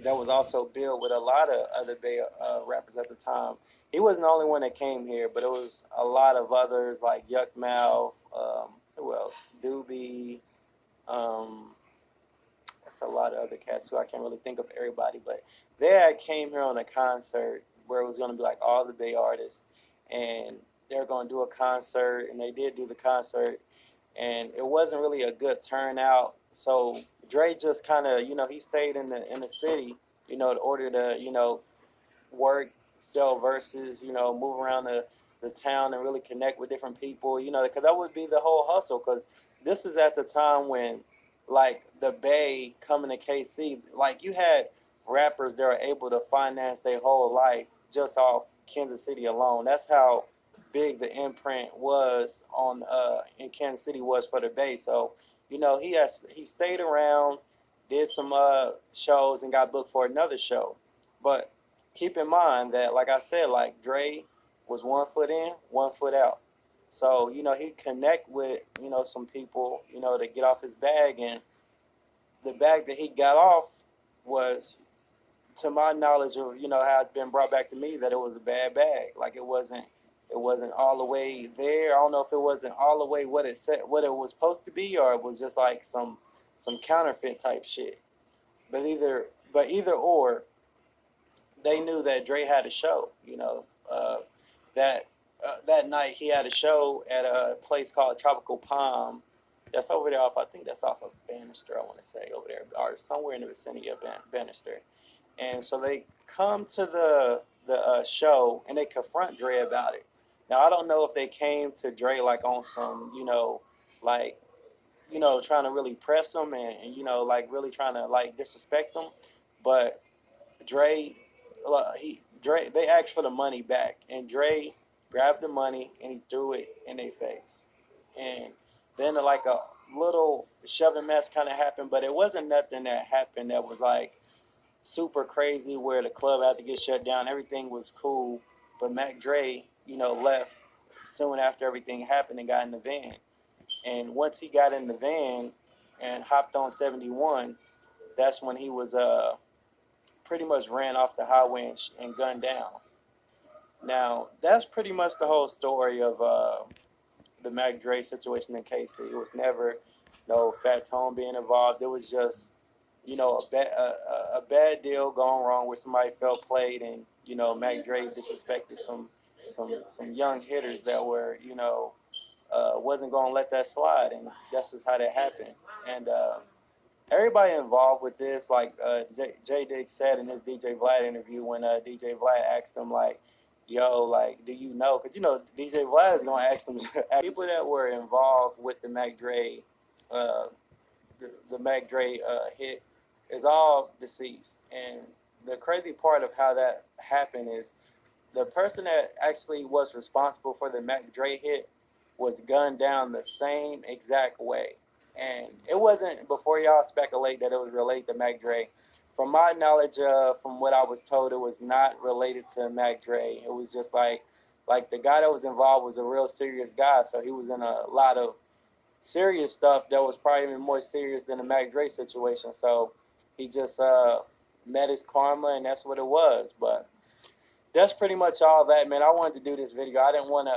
that was also built with a lot of other Bay rappers at the time. He wasn't the only one that came here, but it was a lot of others like Yuck Mouth, who else? Doobie. Um, it's a lot of other cats too. I can't really think of everybody, but they had came here on a concert where it was going to be like all the Bay artists, and they're going to do a concert, and they did do the concert, and it wasn't really a good turnout. So Dre just kind of, he stayed in the city, in order to, work, sell verses, move around the town and really connect with different people, because that would be the whole hustle. Because this is at the time when, like, the Bay coming to KC, like, you had rappers that are able to finance their whole life just off Kansas City alone. That's how big the imprint was on in Kansas City was for the Bay. So, he stayed around, did some shows, and got booked for another show. But keep in mind that, like I said, like Dre was 1 foot in, 1 foot out. So, he connect with, some people, to get off his bag. And the bag that he got off was, to my knowledge of, how it's been brought back to me, that it was a bad bag. Like it wasn't all the way there. I don't know if it wasn't all the way what it said, what it was supposed to be, or it was just like some counterfeit type shit. But either or, they knew that Dre had a show. That that night he had a show at a place called Tropical Palm. That's over there off. I think that's off of Bannister. I want to say over there, or somewhere in the vicinity of Bannister. And so they come to the show and they confront Dre about it. Now I don't know if they came to Dre like on some, like, trying to really press him, and like really trying to like disrespect him. But Dre, they asked for the money back, and Dre grabbed the money and he threw it in their face. And then like a little shoving mess kind of happened, but it wasn't nothing that happened that was like super crazy where the club had to get shut down. Everything was cool, but Mac Dre, left soon after everything happened and got in the van. And once he got in the van and hopped on 71, that's when he was pretty much ran off the highway and gunned down. Now that's pretty much the whole story of the Mac Dre situation in KC. It was never no Fat Tone being involved. It was just a bad deal going wrong where somebody felt played, and Mac Dre disrespected some young hitters that were wasn't gonna let that slide, and that's just how that happened. And everybody involved with this, like Jay Diggs said in his DJ Vlad interview when DJ Vlad asked him like, "Yo, like, do you know?" Because DJ Vlad is gonna ask them people that were involved with the Mac Dre, uh, the Mac Dre hit is all deceased. And the crazy part of how that happened is the person that actually was responsible for the Mac Dre hit was gunned down the same exact way. And it wasn't, before y'all speculate that it was related to Mac Dre. From my knowledge, from what I was told, it was not related to Mac Dre. It was just like the guy that was involved was a real serious guy, so he was in a lot of serious stuff that was probably even more serious than the Mac Dre situation. So he just met his karma, and that's what it was. But that's pretty much all that, man. I wanted to do this video. I didn't want to